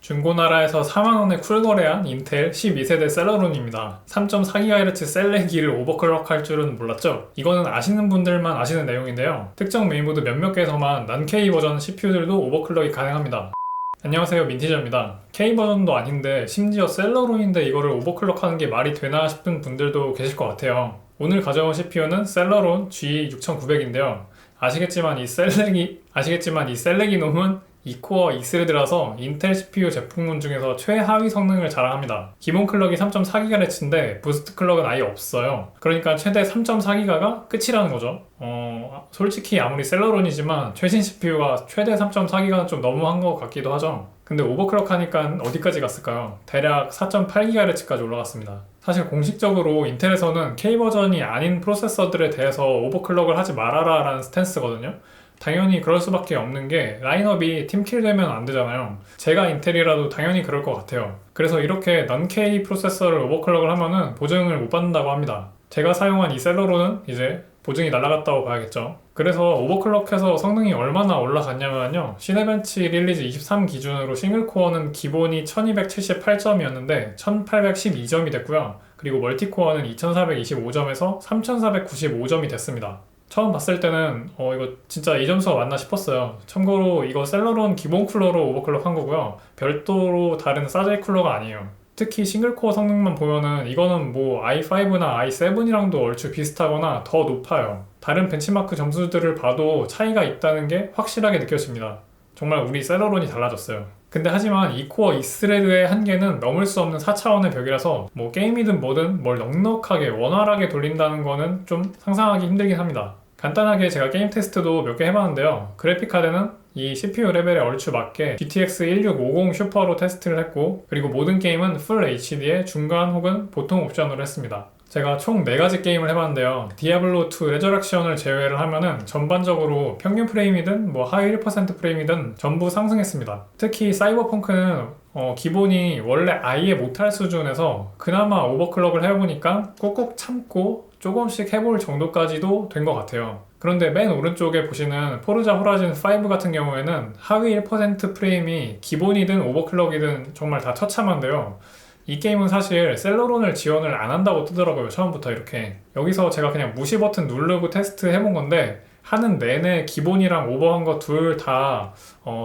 중고나라에서 4만원에 쿨거래한 인텔 12세대 셀러론입니다. 3.4GHz 셀레기를 오버클럭할 줄은 몰랐죠? 이거는 아시는 분들만 아시는 내용인데요. 특정 메인보드 몇몇 개에서만 non-K 버전 CPU들도 오버클럭이 가능합니다. 안녕하세요, 민티저입니다. K버전도 아닌데 심지어 셀러론인데 이거를 오버클럭하는 게 말이 되나 싶은 분들도 계실 것 같아요. 오늘 가져온 CPU는 셀러론 G6900인데요. 아시겠지만 이 셀레기 놈은 2코어 2스레드라서 인텔 CPU 제품군 중에서 최하위 성능을 자랑합니다. 기본 클럭이 3.4GHz인데 부스트 클럭은 아예 없어요. 그러니까 최대 3.4GHz가 끝이라는 거죠. 솔직히 아무리 셀러론이지만 최신 CPU가 최대 3.4GHz는 좀 너무한 것 같기도 하죠. 근데 오버클럭 하니까 어디까지 갔을까요? 대략 4.8GHz까지 올라갔습니다. 사실 공식적으로 인텔에서는 K버전이 아닌 프로세서들에 대해서 오버클럭을 하지 말아라 라는 스탠스거든요. 당연히 그럴 수밖에 없는 게 라인업이 팀킬 되면 안 되잖아요. 제가 인텔이라도 당연히 그럴 것 같아요. 그래서 이렇게 non-K 프로세서를 오버클럭을 하면은 보증을 못 받는다고 합니다. 제가 사용한 이 셀러론은 이제 보증이 날아갔다고 봐야겠죠. 그래서 오버클럭해서 성능이 얼마나 올라갔냐면요, 시네벤치 릴리즈 23 기준으로 싱글코어는 기본이 1278점이었는데 1812점이 됐고요. 그리고 멀티코어는 2425점에서 3495점이 됐습니다. 처음 봤을 때는 이거 진짜 이 점수가 맞나 싶었어요. 참고로 이거 셀러론 기본 쿨러로 오버클럭 한 거고요. 별도로 다른 사제이 쿨러가 아니에요. 특히 싱글코어 성능만 보면은 이거는 뭐 i5나 i7이랑도 얼추 비슷하거나 더 높아요. 다른 벤치마크 점수들을 봐도 차이가 있다는 게 확실하게 느껴집니다. 정말 우리 셀러론이 달라졌어요. 근데 하지만 2코어 2스레드의 한계는 넘을 수 없는 4차원의 벽이라서 뭐 게임이든 뭐든 뭘 넉넉하게 원활하게 돌린다는 거는 좀 상상하기 힘들긴 합니다. 간단하게 제가 게임 테스트도 몇 개 해봤는데요. 그래픽카드는 이 CPU 레벨에 얼추 맞게 GTX 1650 슈퍼로 테스트를 했고, 그리고 모든 게임은 풀 HD의 중간 혹은 보통 옵션으로 했습니다. 제가 총 4가지 게임을 해봤는데요. 디아블로2 레저렉션을 제외를 하면은 전반적으로 평균 프레임이든 뭐 하위 1% 프레임이든 전부 상승했습니다. 특히 사이버펑크는 기본이 원래 아예 못할 수준에서 그나마 오버클럭을 해보니까 꾹꾹 참고 조금씩 해볼 정도까지도 된 것 같아요. 그런데 맨 오른쪽에 보시는 포르자 호라이즌 5 같은 경우에는 하위 1% 프레임이 기본이든 오버클럭이든 정말 다 처참한데요. 이 게임은 사실 셀러론을 지원을 안 한다고 뜨더라고요, 처음부터 이렇게. 여기서 제가 그냥 무시 버튼 누르고 테스트 해본 건데 하는 내내 기본이랑 오버한 거 둘 다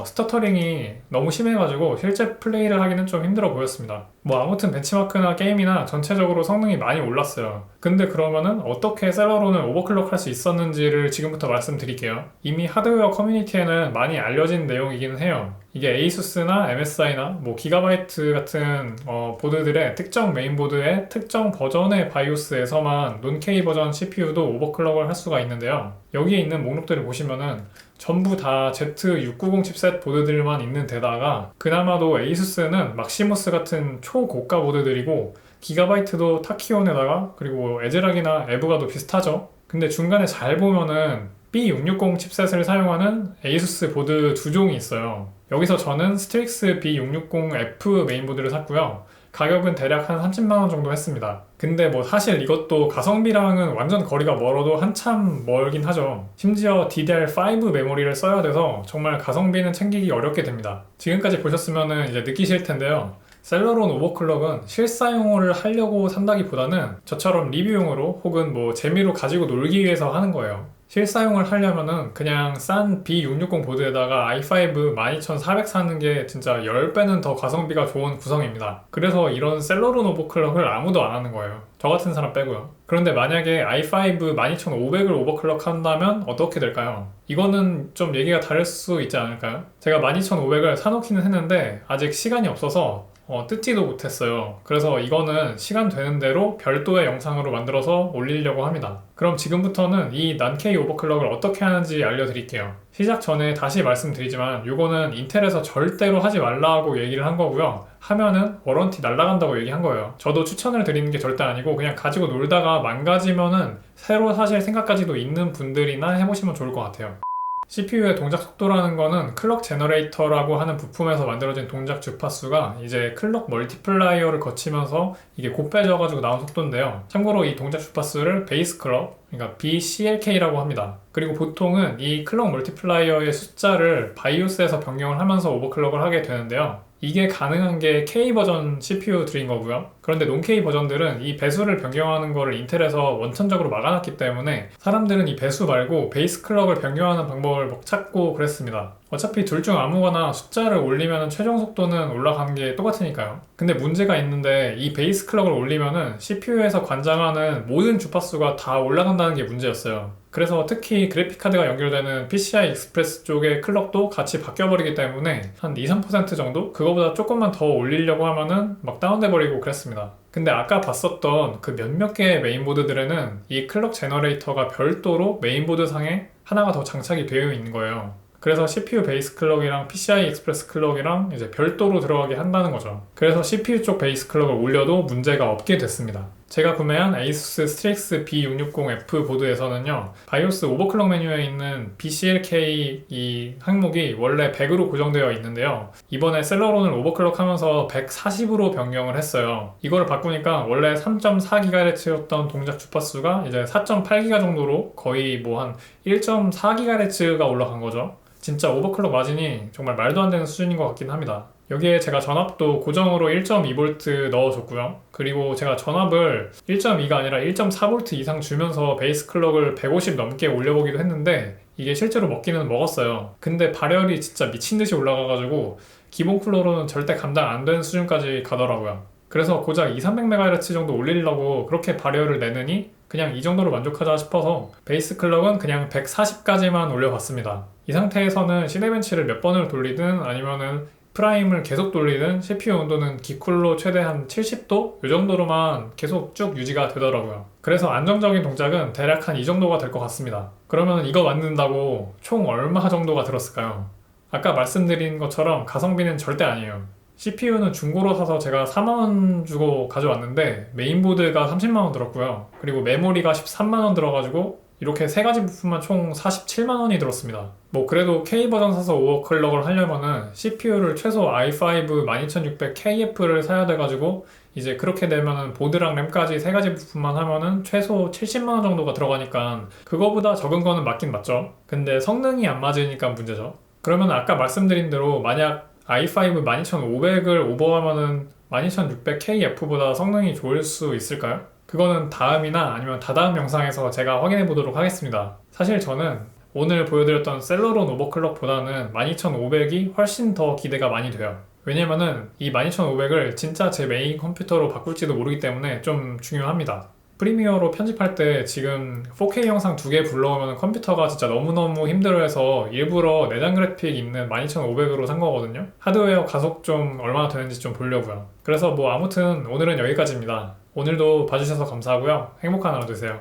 스터터링이 너무 심해가지고 실제 플레이를 하기는 좀 힘들어 보였습니다. 뭐 아무튼 벤치마크나 게임이나 전체적으로 성능이 많이 올랐어요. 근데 그러면은 어떻게 셀러론을 오버클럭 할 수 있었는지를 지금부터 말씀드릴게요. 이미 하드웨어 커뮤니티에는 많이 알려진 내용이기는 해요. 이게 에이수스나 MSI나 뭐 기가바이트 같은 보드들의 특정 메인보드의 특정 버전의 바이오스에서만 non-K 버전 CPU도 오버클럭을 할 수가 있는데요. 여기에 있는 목록들을 보시면은 전부 다 Z690 칩셋 보드들만 있는 데다가 그나마도 에이수스는 막시무스 같은 초고가 보드들이고, 기가바이트도 타키온에다가, 그리고 에즈락이나 에브가도 비슷하죠. 근데 중간에 잘 보면은 B660 칩셋을 사용하는 에이수스 보드 두 종이 있어요. 여기서 저는 스트릭스 B660F 메인보드를 샀고요. 가격은 대략 한 30만원 정도 했습니다. 근데 뭐 사실 이것도 가성비랑은 완전 거리가 멀어도 한참 멀긴 하죠. 심지어 DDR5 메모리를 써야 돼서 정말 가성비는 챙기기 어렵게 됩니다. 지금까지 보셨으면 이제 느끼실 텐데요. 셀러론 오버클럭은 실사용을 하려고 산다기보다는 저처럼 리뷰용으로 혹은 뭐 재미로 가지고 놀기 위해서 하는 거예요. 실사용을 하려면은 그냥 싼 B660 보드에다가 i5 12400 사는 게 진짜 10배는 더 가성비가 좋은 구성입니다. 그래서 이런 셀러론 오버클럭을 아무도 안 하는 거예요. 저 같은 사람 빼고요. 그런데 만약에 i5 12500을 오버클럭 한다면 어떻게 될까요? 이거는 좀 얘기가 다를 수 있지 않을까요? 제가 12500을 사놓기는 했는데 아직 시간이 없어서 뜯지도 못했어요. 그래서 이거는 시간 되는 대로 별도의 영상으로 만들어서 올리려고 합니다. 그럼 지금부터는 이 non-K 오버클럭을 어떻게 하는지 알려드릴게요. 시작 전에 다시 말씀드리지만 이거는 인텔에서 절대로 하지 말라고 얘기를 한 거고요. 하면은 워런티 날라간다고 얘기한 거예요. 저도 추천을 드리는 게 절대 아니고 그냥 가지고 놀다가 망가지면은 새로 사실 생각까지도 있는 분들이나 해보시면 좋을 것 같아요. CPU의 동작 속도라는 거는 클럭 제너레이터라고 하는 부품에서 만들어진 동작 주파수가 이제 클럭 멀티플라이어를 거치면서 이게 곱해져가지고 나온 속도인데요. 참고로 이 동작 주파수를 베이스 클럭, 그러니까 BCLK라고 합니다. 그리고 보통은 이 클럭 멀티플라이어의 숫자를 바이오스에서 변경을 하면서 오버클럭을 하게 되는데요. 이게 가능한 게 K 버전 CPU들인 거고요. 그런데 논-K 버전들은 이 배수를 변경하는 거를 인텔에서 원천적으로 막아놨기 때문에 사람들은 이 배수 말고 베이스 클럭을 변경하는 방법을 막 찾고 그랬습니다. 어차피 둘 중 아무거나 숫자를 올리면 최종 속도는 올라가는 게 똑같으니까요. 근데 문제가 있는데 이 베이스 클럭을 올리면은 CPU에서 관장하는 모든 주파수가 다 올라간다는 게 문제였어요. 그래서 특히 그래픽카드가 연결되는 PCI 익스프레스 쪽의 클럭도 같이 바뀌어버리기 때문에 한 2~3% 정도? 그거보다 조금만 더 올리려고 하면은 막 다운돼 버리고 그랬습니다. 근데 아까 봤었던 그 몇몇 개의 메인보드들에는 이 클럭 제너레이터가 별도로 메인보드 상에 하나가 더 장착이 되어 있는 거예요. 그래서 CPU 베이스 클럭이랑 PCI 익스프레스 클럭이랑 이제 별도로 들어가게 한다는 거죠. 그래서 CPU 쪽 베이스 클럭을 올려도 문제가 없게 됐습니다. 제가 구매한 ASUS 스트릭스 B660F 보드에서는요, 바이오스 오버클럭 메뉴에 있는 BCLK 이 항목이 원래 100으로 고정되어 있는데요. 이번에 셀러론을 오버클럭 하면서 140으로 변경을 했어요. 이거를 바꾸니까 원래 3.4GHz였던 동작 주파수가 이제 4.8GHz 정도로 거의 뭐 한 1.4GHz가 올라간 거죠. 진짜 오버클럭 마진이 정말 말도 안 되는 수준인 것 같긴 합니다. 여기에 제가 전압도 고정으로 1.2V 넣어줬고요. 그리고 제가 전압을 1.2가 아니라 1.4V 이상 주면서 베이스 클럭을 150 넘게 올려보기도 했는데 이게 실제로 먹기는 먹었어요. 근데 발열이 진짜 미친듯이 올라가가지고 기본 쿨러로는 절대 감당 안 되는 수준까지 가더라고요. 그래서 고작 200~300MHz 정도 올리려고 그렇게 발열을 내느니 그냥 이 정도로 만족하자 싶어서 베이스 클럭은 그냥 140까지만 올려봤습니다. 이 상태에서는 시네벤치를 몇 번을 돌리든 아니면은 프라임을 계속 돌리든 CPU 온도는 기쿨로 최대 한 70도? 이 정도로만 계속 쭉 유지가 되더라고요. 그래서 안정적인 동작은 대략 한 이 정도가 될 것 같습니다. 그러면 이거 만든다고 총 얼마 정도가 들었을까요? 아까 말씀드린 것처럼 가성비는 절대 아니에요. CPU는 중고로 사서 제가 4만원 주고 가져왔는데 메인보드가 30만원 들었고요. 그리고 메모리가 13만원 들어가지고 이렇게 세 가지 부품만 총 47만원이 들었습니다. 뭐 그래도 K버전 사서 오버클럭을 하려면은 CPU를 최소 i5 12600KF를 사야 돼가지고 이제 그렇게 되면은 보드랑 램까지 세 가지 부품만 하면은 최소 70만원 정도가 들어가니까 그거보다 적은 거는 맞긴 맞죠. 근데 성능이 안 맞으니까 문제죠. 그러면 아까 말씀드린 대로 만약 i5 12500을 오버하면은 12600KF보다 성능이 좋을 수 있을까요? 그거는 다음이나 아니면 다다음 영상에서 제가 확인해 보도록 하겠습니다. 사실 저는 오늘 보여드렸던 셀러론 오버클럭보다는 12500이 훨씬 더 기대가 많이 돼요. 왜냐면은 이 12500을 진짜 제 메인 컴퓨터로 바꿀지도 모르기 때문에 좀 중요합니다. 프리미어로 편집할 때 지금 4K 영상 2개 불러오면 컴퓨터가 진짜 너무너무 힘들어해서 일부러 내장 그래픽 있는 12500으로 산 거거든요. 하드웨어 가속 좀 얼마나 되는지 좀 보려고요. 그래서 뭐 아무튼 오늘은 여기까지입니다. 오늘도 봐주셔서 감사하고요. 행복한 하루 되세요.